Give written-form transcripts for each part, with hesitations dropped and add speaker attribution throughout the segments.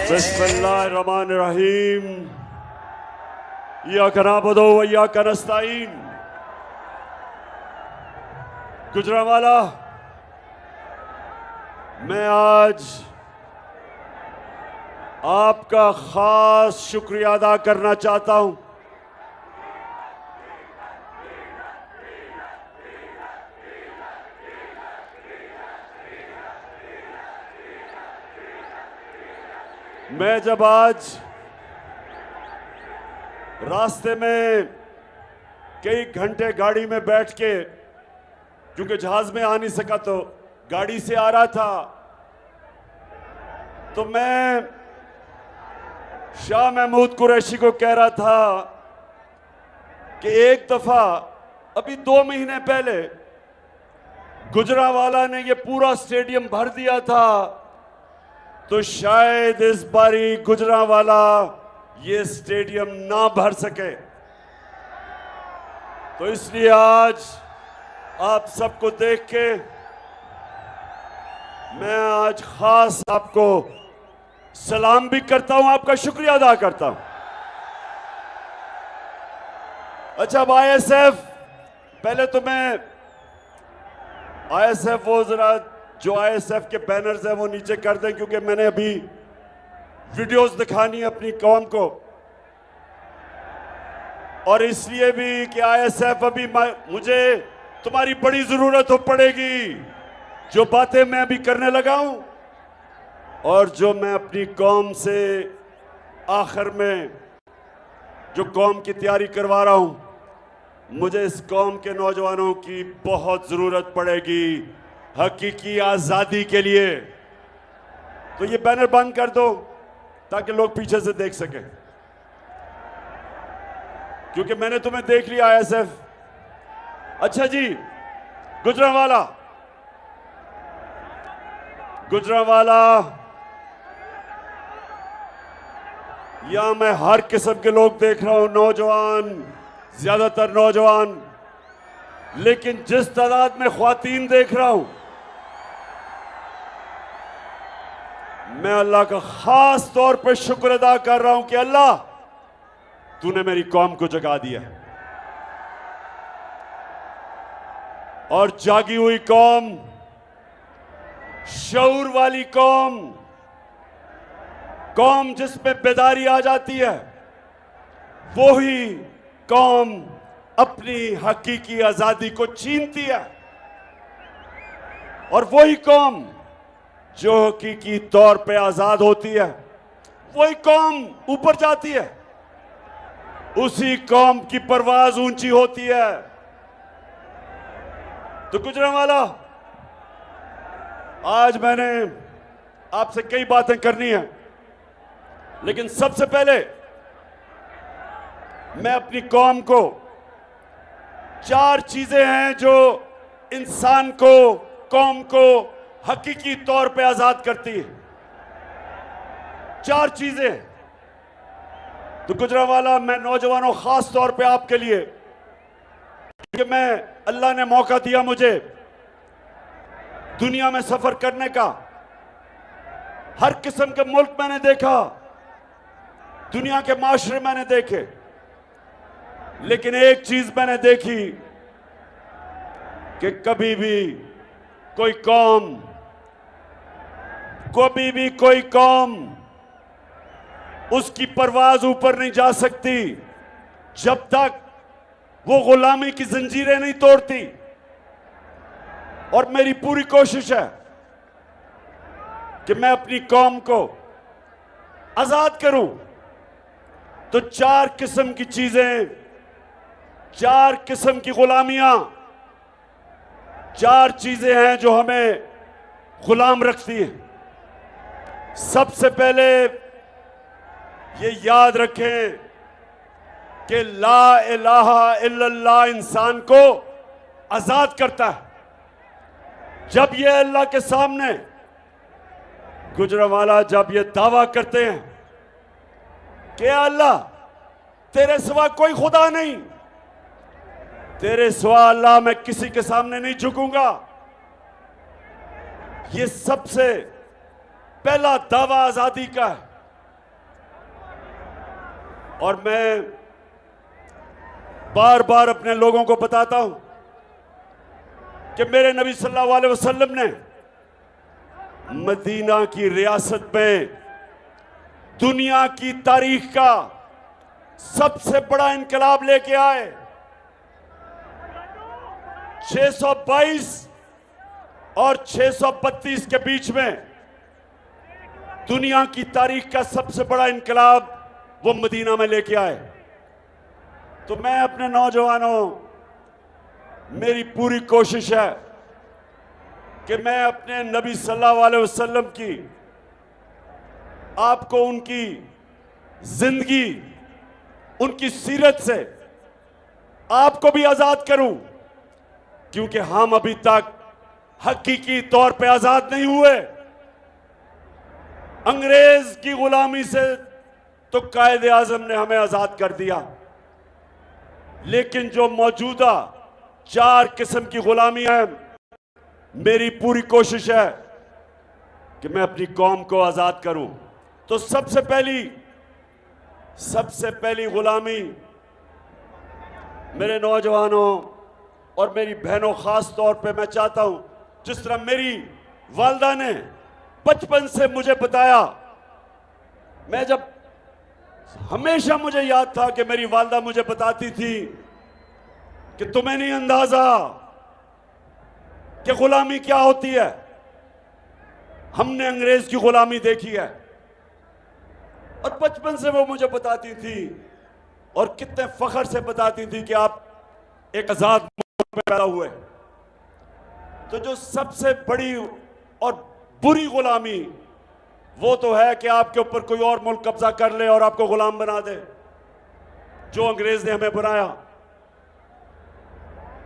Speaker 1: बिस्मिल्लाहिर्रहमानिर्रहीम। इय्याका नअबुदु व इय्याका नस्तईन। गुजरांवाला, मैं आज आपका खास शुक्रिया अदा करना चाहता हूं। मैं जब आज रास्ते में कई घंटे गाड़ी में बैठ के, क्योंकि जहाज में आ नहीं सका तो गाड़ी से आ रहा था, तो मैं शाह महमूद कुरैशी को कह रहा था कि एक दफा अभी 2 महीने पहले गुजरांवाला ने ये पूरा स्टेडियम भर दिया था, तो शायद इस बारी गुजरांवाला ये स्टेडियम ना भर सके। तो इसलिए आज आप सबको देख के मैं आज खास आपको सलाम भी करता हूं, आपका शुक्रिया अदा करता हूं। अच्छा, अब आईएसएफ, पहले तो मैं आईएसएफ वो जरा जो आईएसएफ के बैनर्स हैं वो नीचे कर दें, क्योंकि मैंने अभी वीडियोस दिखानी है अपनी कौम को, और इसलिए भी कि आईएसएफ अभी मुझे तुम्हारी बड़ी जरूरत हो पड़ेगी। जो बातें मैं अभी करने लगा हूं और जो मैं अपनी कौम से आखिर में जो कौम की तैयारी करवा रहा हूं, मुझे इस कौम के नौजवानों की बहुत जरूरत पड़ेगी हकीकी आजादी के लिए। तो ये बैनर बंद कर दो ताकि लोग पीछे से देख सकें, क्योंकि मैंने तुम्हें देख लिया आईएसएफ। अच्छा जी, गुजरांवाला, यहां मैं हर किस्म के लोग देख रहा हूं, नौजवान, ज्यादातर नौजवान, लेकिन जिस तादाद में ख्वातीन देख रहा हूं, मैं अल्लाह का खास तौर पर शुक्र अदा कर रहा हूं कि अल्लाह तूने मेरी कौम को जगा दिया, और जागी हुई कौम, शऊर वाली कौम, कौम जिसमें बेदारी आ जाती है, वो ही कौम अपनी हकीकी आजादी को छीनती है, और वही कौम जो हकीकी तौर पे आजाद होती है, वही कौम ऊपर जाती है, उसी कौम की परवाज ऊंची होती है। तो गुजरांवाला, आज मैंने आपसे कई बातें करनी है, लेकिन सबसे पहले मैं अपनी कौम को 4 चीजें हैं जो इंसान को, कौम को हकीकी तौर पे आजाद करती है। 4 चीजें। तो गुजरांवाला, मैं नौजवानों, खास तौर पे आपके लिए, क्योंकि मैं, अल्लाह ने मौका दिया मुझे दुनिया में सफर करने का, हर किस्म के मुल्क मैंने देखा, दुनिया के माशरे मैंने देखे, लेकिन एक चीज मैंने देखी कि कभी भी कोई कौम, कोई कौम उसकी परवाज ऊपर नहीं जा सकती जब तक वो गुलामी की जंजीरें नहीं तोड़ती। और मेरी पूरी कोशिश है कि मैं अपनी कौम को आजाद करूं। तो 4 किस्म की चीजें, 4 किस्म की गुलामियां, 4 चीजें हैं जो हमें गुलाम रखती हैं। सबसे पहले ये याद रखें कि ला इलाहा इल्लल्लाह इंसान को आजाद करता है। जब ये अल्लाह के सामने, गुजरांवाला, जब ये दावा करते हैं कि अल्लाह तेरे सिवा कोई खुदा नहीं, तेरे सिवा अल्लाह मैं किसी के सामने नहीं झुकूंगा, ये सबसे पहला दावा आजादी का है। और मैं बार बार अपने लोगों को बताता हूं कि मेरे नबी सल्लल्लाहु अलैहि वसल्लम ने मदीना की रियासत में दुनिया की तारीख का सबसे बड़ा इनकलाब लेके आए। 622 और 632 के बीच में दुनिया की तारीख का सबसे बड़ा इनकलाब वो मदीना में लेके आए। तो मैं अपने नौजवानों, मेरी पूरी कोशिश है कि मैं अपने नबी सल्लल्लाहु अलैहि वसल्लम की, आपको उनकी जिंदगी, उनकी सीरत से आपको भी आजाद करूं, क्योंकि हम अभी तक हकीकी तौर पे आजाद नहीं हुए। अंग्रेज की गुलामी से तो कायदे आजम ने हमें आजाद कर दिया, लेकिन जो मौजूदा 4 किस्म की गुलामी है, मेरी पूरी कोशिश है कि मैं अपनी कौम को आजाद करूं। तो सबसे पहली गुलामी, मेरे नौजवानों और मेरी बहनों, खास तौर पे मैं चाहता हूं, जिस तरह मेरी वालदा ने बचपन से मुझे बताया, मैं जब हमेशा मुझे याद था कि मेरी वालदा मुझे बताती थी कि तुम्हें नहीं अंदाजा कि गुलामी क्या होती है। हमने अंग्रेज की गुलामी देखी है और बचपन से वो मुझे बताती थी और कितने फख्र से बताती थी कि आप एक आजाद मुल्क में पैदा हुए। तो जो सबसे बड़ी और बुरी गुलामी वो तो है कि आपके ऊपर कोई और मुल्क कब्जा कर ले और आपको गुलाम बना दे, जो अंग्रेज ने हमें बनाया।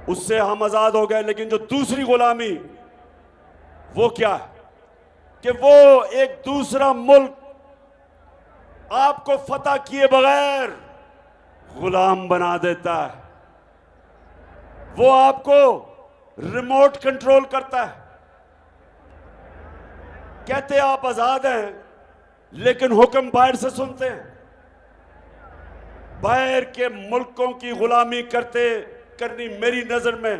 Speaker 1: उससे हम आजाद हो गए। लेकिन जो दूसरी गुलामी वो क्या है कि वो एक दूसरा मुल्क आपको फतह किए बगैर गुलाम बना देता है। वो आपको रिमोट कंट्रोल करता है। कहते हैं आप आजाद हैं, लेकिन हुक्म बाहर से सुनते हैं। बाहर के मुल्कों की गुलामी करनी मेरी नजर में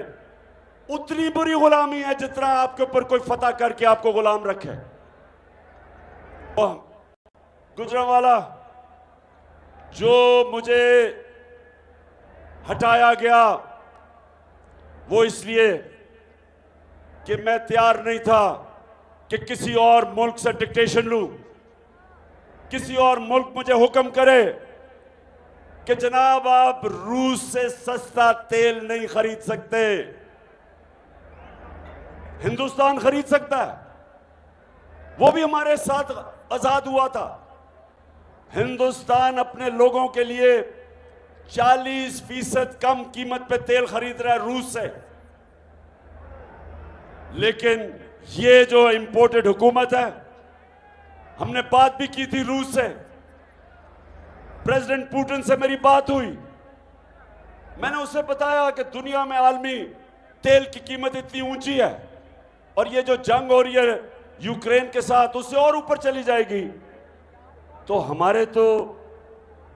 Speaker 1: उतनी बुरी गुलामी है जितना आपके ऊपर कोई फतह करके आपको गुलाम रखे। गुजरांवाला जो मुझे हटाया गया वो इसलिए कि मैं तैयार नहीं था कि किसी और मुल्क से डिक्टेशन लूं, किसी और मुल्क मुझे हुक्म करे कि जनाब आप रूस से सस्ता तेल नहीं खरीद सकते, हिंदुस्तान खरीद सकता है। वो भी हमारे साथ आजाद हुआ था। हिंदुस्तान अपने लोगों के लिए 40% कम कीमत पे तेल खरीद रहा है रूस से। लेकिन ये जो इंपोर्टेड हुकूमत है, हमने बात भी की थी रूस से। प्रेसिडेंट पुतिन से मेरी बात हुई। मैंने उससे बताया कि दुनिया में आलमी तेल की कीमत इतनी ऊंची है और ये जो जंग हो रही है यूक्रेन के साथ, उससे और ऊपर चली जाएगी। तो हमारे तो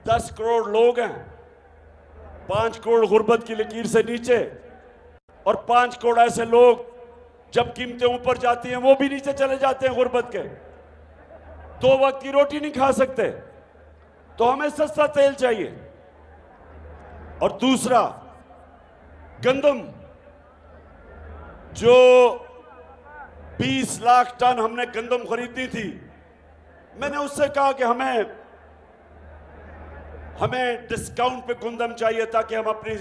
Speaker 1: 10 करोड़ लोग हैं, 5 करोड़ गुर्बत की लकीर से नीचे, और 5 करोड़ ऐसे लोग जब कीमतें ऊपर जाती हैं वो भी नीचे चले जाते हैं गुर्बत के। 2 वक्त की रोटी नहीं खा सकते। तो हमें सस्ता तेल चाहिए। और दूसरा गंदम, जो 20 लाख टन हमने गंदम खरीदी थी, मैंने उससे कहा कि हमें डिस्काउंट पे गंदम चाहिए ताकि हम अपने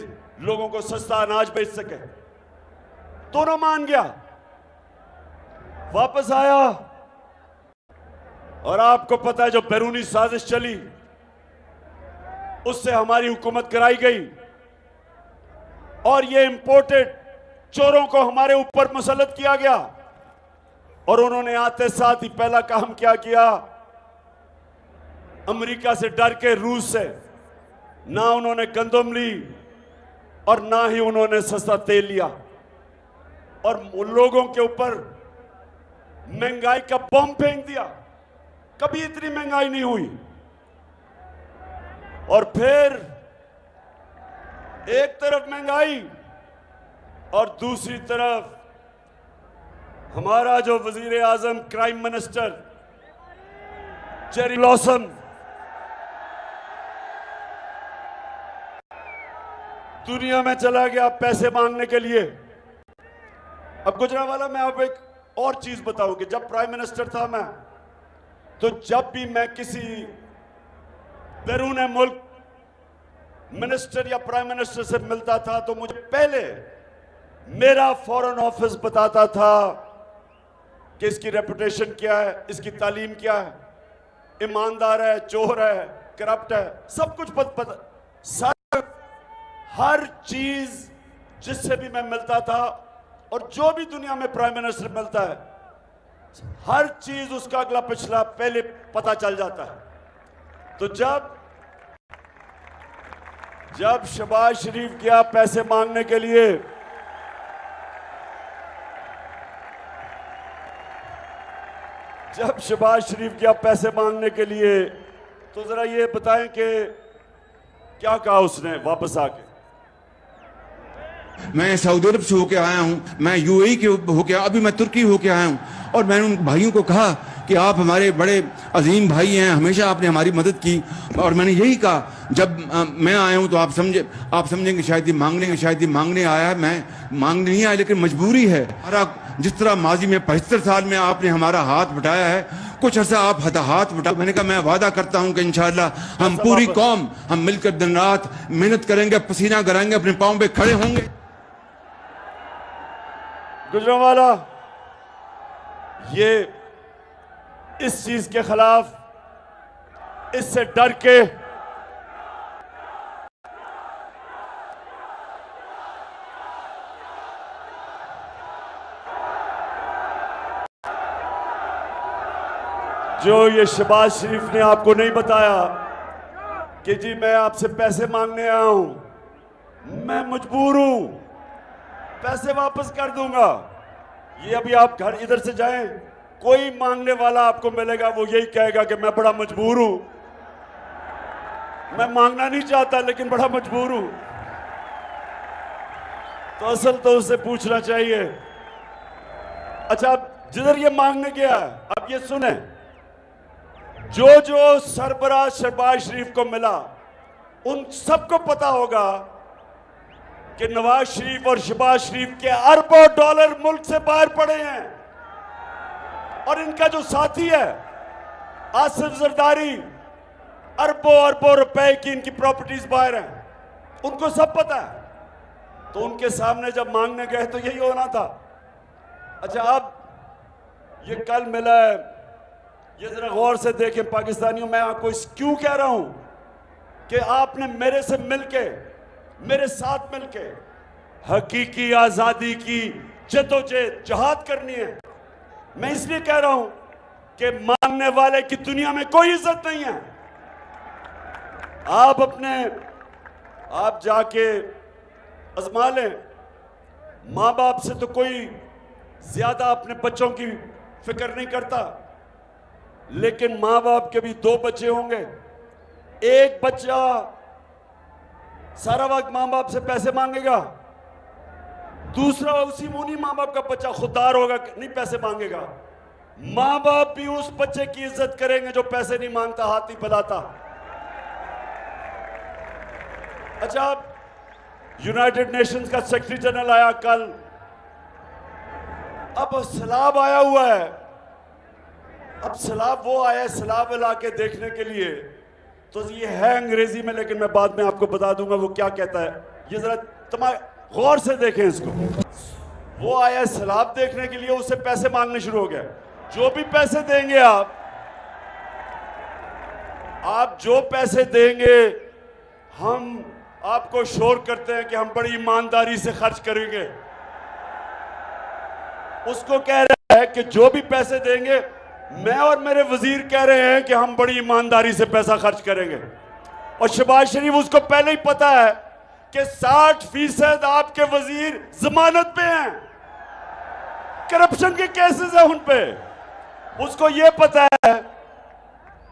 Speaker 1: लोगों को सस्ता अनाज बेच सकें। दोनों मान गया, वापस आया। और आपको पता है जो बैरूनी साजिश चली उससे हमारी हुकूमत कराई गई और ये इंपोर्टेड चोरों को हमारे ऊपर मुसल्लत किया गया। और उन्होंने आते साथ ही पहला काम क्या किया, अमेरिका से डर के, रूस से, ना उन्होंने गंदम ली और ना ही उन्होंने सस्ता तेल लिया और उन लोगों के ऊपर महंगाई का बम फेंक दिया। कभी इतनी महंगाई नहीं हुई। और फिर एक तरफ महंगाई और दूसरी तरफ हमारा जो वजीर आजम क्राइम मिनिस्टर जेरी ब्लॉसम दुनिया में चला गया पैसे मांगने के लिए। अब गुजरांवाला मैं अब एक और चीज बताऊं कि जब प्राइम मिनिस्टर था मैं, तो जब भी मैं किसी बैरून मुल्क मिनिस्टर या प्राइम मिनिस्टर से मिलता था तो मुझे पहले मेरा फॉरेन ऑफिस बताता था कि इसकी रेपुटेशन क्या है, इसकी तालीम क्या है, ईमानदार है, चोर है, करप्ट है, सब कुछ पता। हर चीज जिससे भी मैं मिलता था और जो भी दुनिया में प्राइम मिनिस्टर मिलता है, हर चीज उसका अगला पिछला पहले पता चल जाता है। तो जब शहबाज शरीफ गया पैसे मांगने के लिए, जब शहबाज शरीफ गया पैसे मांगने के लिए, तो जरा ये बताएं कि क्या कहा उसने वापस आके।
Speaker 2: मैं सऊदी अरब से होके आया हूँ, मैं यूएई के होके, अभी मैं तुर्की होके आया हूँ, और मैंने उन भाइयों को कहा कि आप हमारे बड़े अजीम भाई हैं, हमेशा आपने हमारी मदद की। और मैंने यही कहा, जब मैं आया हूँ तो आप समझेंगे शायद ये मांगने आया है। मैं मांगने नहीं आया, लेकिन मजबूरी है। जिस तरह माजी में 75 साल में आपने हमारा हाथ बटाया है, कुछ अर्सा आप हाथ बटा। मैंने कहा मैं वादा करता हूं कि इंशाअल्लाह हम पूरी कौम हम मिलकर दिन रात मेहनत करेंगे, पसीना कराएंगे, अपने पांव पे खड़े होंगे।
Speaker 1: गुजरांवाला ये इस चीज के खिलाफ, इससे डर के जो ये शहबाज शरीफ ने आपको नहीं बताया कि जी मैं आपसे पैसे मांगने आया हूं, मैं मजबूर हूं, पैसे वापस कर दूंगा। ये अभी आप घर इधर से जाएं, कोई मांगने वाला आपको मिलेगा, वो यही कहेगा कि मैं बड़ा मजबूर हूं, मैं मांगना नहीं चाहता लेकिन बड़ा मजबूर हूं। तो असल तो उससे पूछना चाहिए। अच्छा, अब जिधर ये मांगने गया, अब ये सुने, जो जो सरबराह शहबाज शरीफ को मिला, उन सबको पता होगा कि नवाज शरीफ और शहबाज शरीफ के अरबों डॉलर मुल्क से बाहर पड़े हैं। और इनका जो साथी है आसिफ जरदारी, अरबों अरबों रुपए की इनकी प्रॉपर्टीज बाहर हैं, उनको सब पता है। तो उनके सामने जब मांगने गए तो यही होना था। अच्छा, अब ये कल मिला है, ये जरा गौर से देखें पाकिस्तानियों, मैं आपको क्यों कह रहा हूं कि आपने मेरे से मिलके, मेरे साथ मिलके हकीकी आजादी की जद्दोजहद जहाद करनी है। मैं इसलिए कह रहा हूं कि मांगने वाले की दुनिया में कोई इज्जत नहीं है। आप जाके आजमा लें। मां बाप से तो कोई ज्यादा अपने बच्चों की फिक्र नहीं करता, लेकिन मां बाप के भी 2 बच्चे होंगे। एक बच्चा सारा वक्त मां बाप से पैसे मांगेगा, दूसरा उसी मुनी मां बाप का बच्चा खुददार होगा, नहीं पैसे मांगेगा। मां बाप भी उस बच्चे की इज्जत करेंगे जो पैसे नहीं मांगता, हाथ नहीं फैलाता। अच्छा, यूनाइटेड नेशंस का सेक्रेटरी जनरल आया कल, अब सैलाब आया हुआ है। अब सैलाब वो आया है सैलाब इलाके देखने के लिए, तो ये है अंग्रेजी में, लेकिन मैं बाद में आपको बता दूंगा वो क्या कहता है। ये जरा गौर से देखें इसको। वो आया है सैलाब देखने के लिए, उससे पैसे मांगने शुरू हो गया। जो भी पैसे देंगे आप जो पैसे देंगे, हम आपको शोर करते हैं कि हम बड़ी ईमानदारी से खर्च करेंगे। उसको कह रहा है कि जो भी पैसे देंगे, मैं और मेरे वजीर कह रहे हैं कि हम बड़ी ईमानदारी से पैसा खर्च करेंगे। और शहबाज शरीफ उसको पहले ही पता है कि 60% आपके वजीर जमानत पे हैं, करप्शन के केसेस हैं उन पे। उसको यह पता है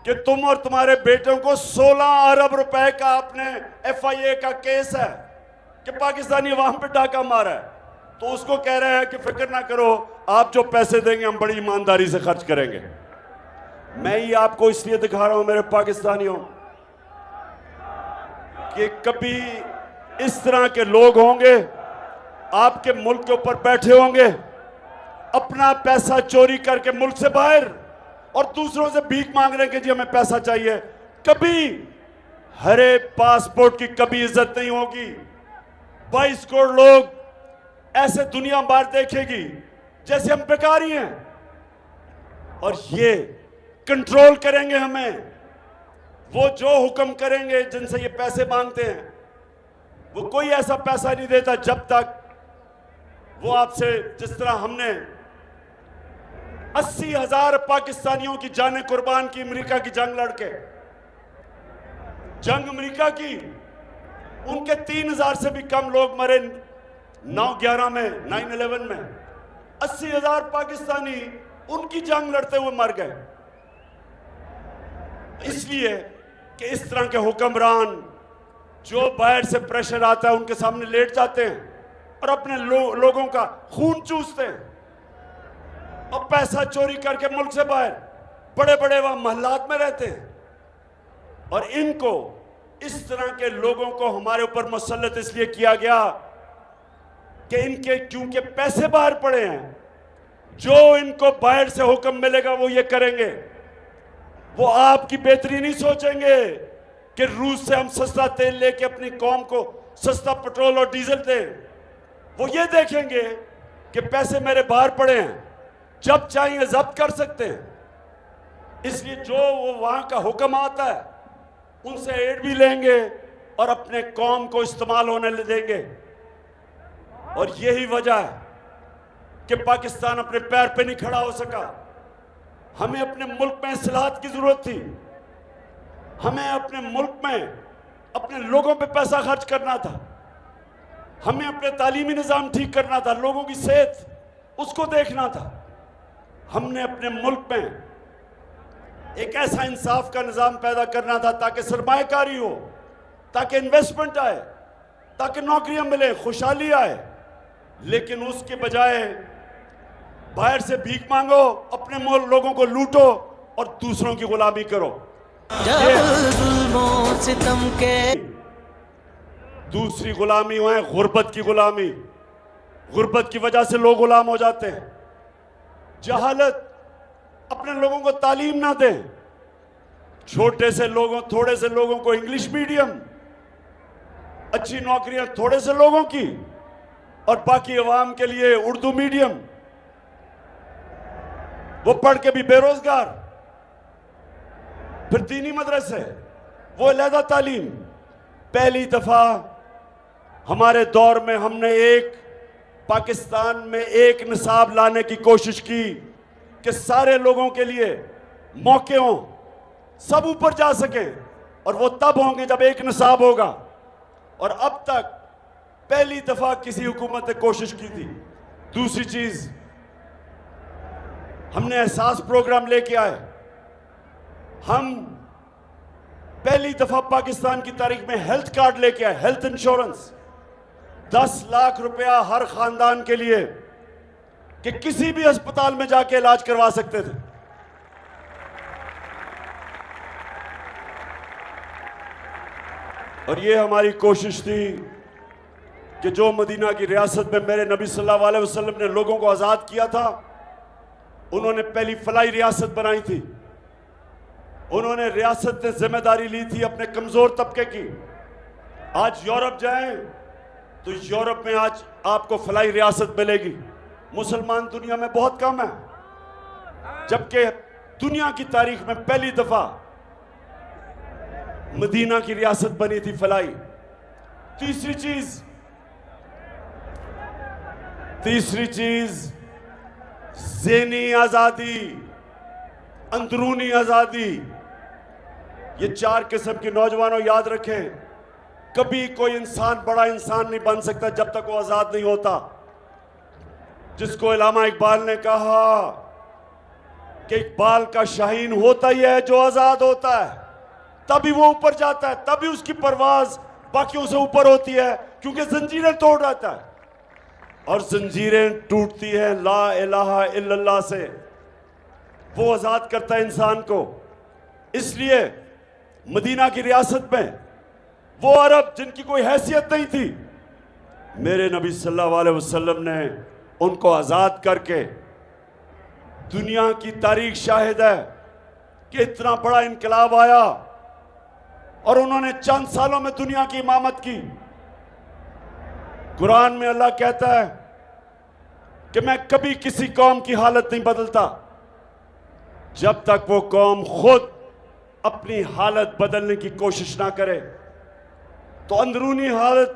Speaker 1: कि तुम और तुम्हारे बेटों को 16 अरब रुपए का अपने FIA का केस है कि पाकिस्तानी अवाम पे डाका मारा है, तो उसको कह रहे हैं कि फिक्र ना करो, आप जो पैसे देंगे हम बड़ी ईमानदारी से खर्च करेंगे। मैं ये आपको इसलिए दिखा रहा हूं मेरे पाकिस्तानियों कि कभी इस तरह के लोग होंगे आपके मुल्क के ऊपर बैठे होंगे, अपना पैसा चोरी करके मुल्क से बाहर और दूसरों से भीख मांग रहे हैं कि जी हमें पैसा चाहिए। कभी हरे पासपोर्ट की कभी इज्जत नहीं होगी। 22 करोड़ लोग ऐसे दुनिया बाहर देखेगी जैसे हम बेकारी हैं, और ये कंट्रोल करेंगे हमें। वो जो हुक्म करेंगे जिनसे ये पैसे मांगते हैं, वो कोई ऐसा पैसा नहीं देता जब तक वो आपसे, जिस तरह हमने 80,000 पाकिस्तानियों की जानें कुर्बान की अमेरिका की जंग लड़के, जंग अमेरिका की, उनके 3,000 से भी कम लोग मरे 9/11 में, 9/11 में। 80,000 पाकिस्तानी उनकी जंग लड़ते हुए मर गए, इसलिए कि इस तरह के हुक्मरान जो बाहर से प्रेशर आता है उनके सामने लेट जाते हैं और अपने लोगों का खून चूसते हैं और पैसा चोरी करके मुल्क से बाहर बड़े बड़े वहां महल्लात में रहते हैं। और इनको, इस तरह के लोगों को हमारे ऊपर मुसल्लत इसलिए किया गया कि इनके क्योंकि पैसे बाहर पड़े हैं, जो इनको बाहर से हुक्म मिलेगा वो ये करेंगे। वो आपकी बेहतरी नहीं सोचेंगे कि रूस से हम सस्ता तेल लेके अपनी कौम को सस्ता पेट्रोल और डीजल दें। वो ये देखेंगे कि पैसे मेरे बाहर पड़े हैं, जब चाहिए जब्त कर सकते हैं। इसलिए जो वो वहां का हुक्म आता है उनसे एड भी लेंगे और अपने कौम को इस्तेमाल होने देंगे। और यही वजह है कि पाकिस्तान अपने पैर पे नहीं खड़ा हो सका। हमें अपने मुल्क में इस्लाहत की जरूरत थी। हमें अपने मुल्क में अपने लोगों पे पैसा खर्च करना था। हमें अपने तालीमी निज़ाम ठीक करना था, लोगों की सेहत उसको देखना था। हमने अपने मुल्क में एक ऐसा इंसाफ का निज़ाम पैदा करना था ताकि सरमायाकारी हो, ताकि इन्वेस्टमेंट आए, ताकि नौकरियां मिले, खुशहाली आए। लेकिन उसके बजाय बाहर से भीख मांगो, अपने लोगों को लूटो और दूसरों की गुलामी करो। दूसरी गुलामी है गुर्बत की गुलामी। गुर्बत की वजह से लोग गुलाम हो जाते हैं। जहालत, अपने लोगों को तालीम ना दें। छोटे से लोगों, थोड़े से लोगों को इंग्लिश मीडियम, अच्छी नौकरियां थोड़े से लोगों की, और बाकी अवाम के लिए उर्दू मीडियम। वो पढ़ के भी बेरोजगार, फिर दीनी मदरसे, वो अलहदा तालीम। पहली दफा हमारे दौर में हमने पाकिस्तान में एक निसाब लाने की कोशिश की कि सारे लोगों के लिए मौके हों, सब ऊपर जा सकें, और वो तब होंगे जब एक निसाब होगा। और अब तक पहली दफा किसी हुकूमत ने कोशिश की थी। दूसरी चीज, हमने एहसास प्रोग्राम लेके आए। हम पहली दफा पाकिस्तान की तारीख में हेल्थ कार्ड लेके आए, हेल्थ इंश्योरेंस। 10 लाख रुपया हर खानदान के लिए कि किसी भी अस्पताल में जाके इलाज करवा सकते थे। और ये हमारी कोशिश थी कि जो मदीना की रियासत में मेरे नबी सल्लल्लाहु अलैहि वसल्लम ने लोगों को आज़ाद किया था, उन्होंने पहली फलाई रियासत बनाई थी। उन्होंने रियासत ने जिम्मेदारी ली थी अपने कमजोर तबके की। आज यूरोप जाएं तो यूरोप में आज आपको फलाई रियासत मिलेगी। मुसलमान दुनिया में बहुत कम है, जबकि दुनिया की तारीख में पहली दफा मदीना की रियासत बनी थी फलाई। तीसरी चीज ज़हनी आजादी, अंदरूनी आजादी। ये 4 किस्म के नौजवानों याद रखें, कभी कोई इंसान बड़ा इंसान नहीं बन सकता जब तक वो आजाद नहीं होता। जिसको इल्लामा इकबाल ने कहा कि इकबाल का शाहीन होता ही है जो आजाद होता है, तभी वो ऊपर जाता है, तभी उसकी परवाज बाकियों से ऊपर होती है, क्योंकि जंजीरें तोड़ रहता है। और जंजीरें टूटती हैं ला इलाहा इल्लल्लाह से, वो आजाद करता है इंसान को। इसलिए मदीना की रियासत में वो अरब जिनकी कोई हैसियत नहीं थी, मेरे नबी सल्लल्लाहु अलैहि वसल्लम ने उनको आजाद करके, दुनिया की तारीख शाहिद है कि इतना बड़ा इनकलाब आया और उन्होंने चंद सालों में दुनिया की इमामत की। कुरान में अल्लाह कहता है कि मैं कभी किसी कौम की हालत नहीं बदलता जब तक वो कौम खुद अपनी हालत बदलने की कोशिश ना करे। तो अंदरूनी हालत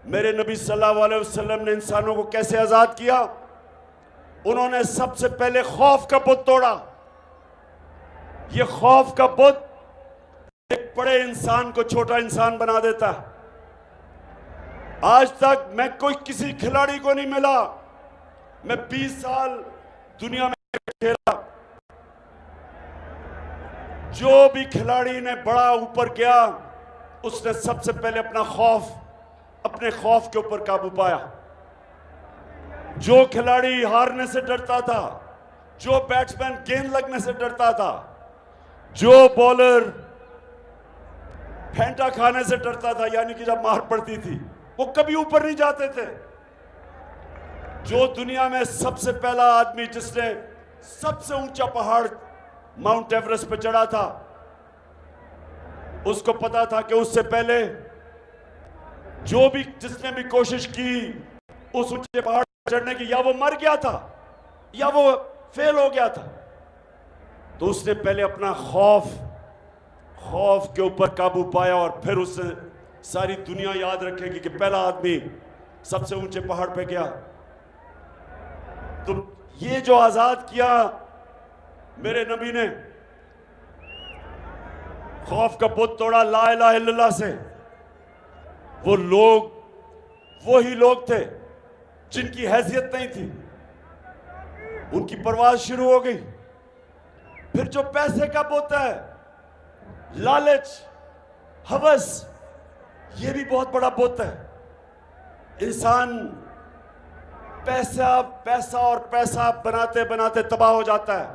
Speaker 1: मेरे नबी सल्लल्लाहु अलैहि वसल्लम ने इंसानों को कैसे आजाद किया? उन्होंने सबसे पहले खौफ का बुत तोड़ा। ये खौफ का बुत एक बड़े इंसान को छोटा इंसान बना देता है। आज तक मैं कोई किसी खिलाड़ी को नहीं मिला, मैं 20 साल दुनिया में खेला, जो भी खिलाड़ी ने बड़ा ऊपर गया उसने सबसे पहले अपने खौफ के ऊपर काबू पाया। जो खिलाड़ी हारने से डरता था, जो बैट्समैन गेंद लगने से डरता था, जो बॉलर फेंटा खाने से डरता था, यानी कि जब मार पड़ती थी, वो कभी ऊपर नहीं जाते थे। जो दुनिया में सबसे पहला आदमी जिसने सबसे ऊंचा पहाड़ माउंट एवरेस्ट पर चढ़ा था, उसको पता था कि उससे पहले जिसने भी कोशिश की उस ऊंचे पहाड़ पर चढ़ने की, या वो मर गया था या वो फेल हो गया था। तो उसने पहले अपना खौफ के ऊपर काबू पाया और फिर उसने सारी दुनिया याद रखेगी कि पहला आदमी सबसे ऊंचे पहाड़ पे गया। तो ये जो आजाद किया मेरे नबी ने, खौफ का बुत तोड़ा ला इलाहा इल्लल्लाह से। वही लोग थे जिनकी हैसियत नहीं थी, उनकी परवाज शुरू हो गई। फिर जो पैसे का बुत है, लालच, हवस, ये भी बहुत बड़ा बुत है। इंसान पैसा और पैसा बनाते बनाते तबाह हो जाता है।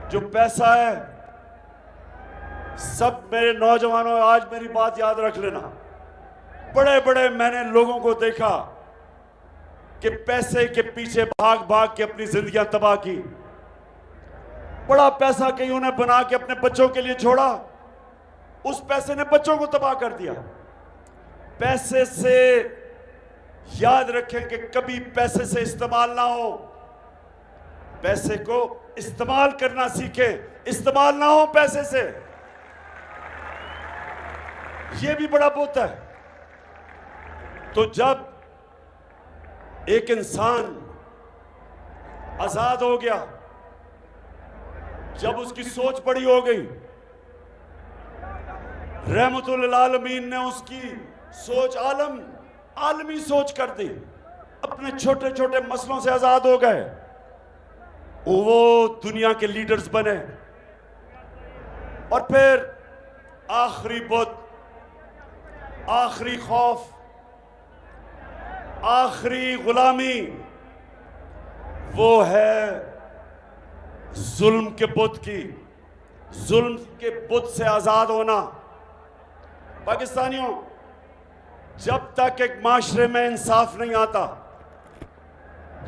Speaker 1: जो पैसा है, सब मेरे नौजवानों आज मेरी बात याद रख लेना, बड़े बड़े मैंने लोगों को देखा कि पैसे के पीछे भाग भाग के अपनी जिंदगियां तबाह की। बड़ा पैसा कहीं उन्हें बना के अपने बच्चों के लिए छोड़ा, उस पैसे ने बच्चों को तबाह कर दिया। पैसे से याद रखें कि कभी पैसे से इस्तेमाल ना हो, पैसे को इस्तेमाल करना सीखें, इस्तेमाल ना हो पैसे से। यह भी बड़ा बुत है। तो जब एक इंसान आजाद हो गया, जब उसकी सोच बड़ी हो गई, रहमतुल आलमीन ने उसकी सोच आलमी सोच कर दी, अपने छोटे छोटे मसलों से आजाद हो गए, वो दुनिया के लीडर्स बने। और फिर आखिरी बुत, आखिरी खौफ, आखिरी गुलामी, वो है जुल्म के बुत की, जुल्म के बुत से आजाद होना। पाकिस्तानियों, जब तक एक माशरे में इंसाफ नहीं आता,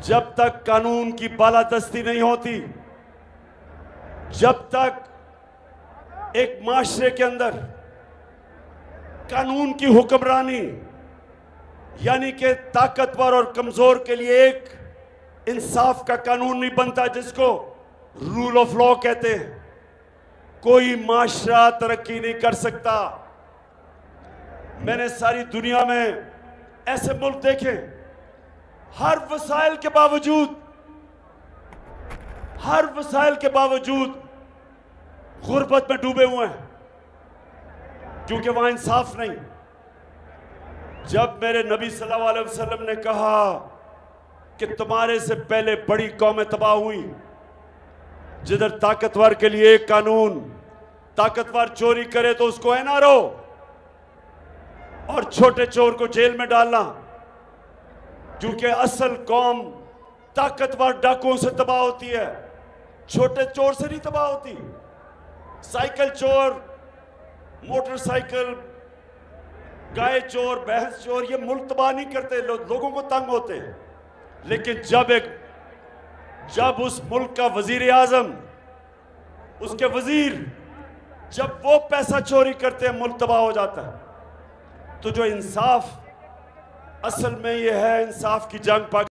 Speaker 1: जब तक कानून की बालादस्ती नहीं होती, जब तक एक माशरे के अंदर कानून की हुक्मरानी, यानी कि ताकतवर और कमजोर के लिए एक इंसाफ का कानून नहीं बनता, जिसको रूल ऑफ लॉ कहते हैं, कोई माशरा तरक्की नहीं कर सकता। मैंने सारी दुनिया में ऐसे मुल्क देखे, हर वसाइल के बावजूद गुर्बत में डूबे हुए हैं, क्योंकि वहां इंसाफ नहीं। जब मेरे नबी सल्लल्लाहु अलैहि वसल्लम ने कहा कि तुम्हारे से पहले बड़ी कौमें तबाह हुई, जिधर ताकतवर के लिए एक कानून, ताकतवर चोरी करे तो उसको एनआरओ और छोटे चोर को जेल में डालना, क्योंकि असल कौम ताकतवर डाकुओं से तबाह होती है, छोटे चोर से नहीं तबाह होती। साइकिल चोर, मोटरसाइकिल, गाय चोर, भैंस चोर, ये मुल्क तबाह नहीं करते, लोगों को तंग होते हैं। लेकिन जब उस मुल्क का वजीर आजम, उसके वजीर, जब वो पैसा चोरी करते हैं, मुल्क तबाह हो जाता है। तो जो इंसाफ, असल में ये है इंसाफ की जंग।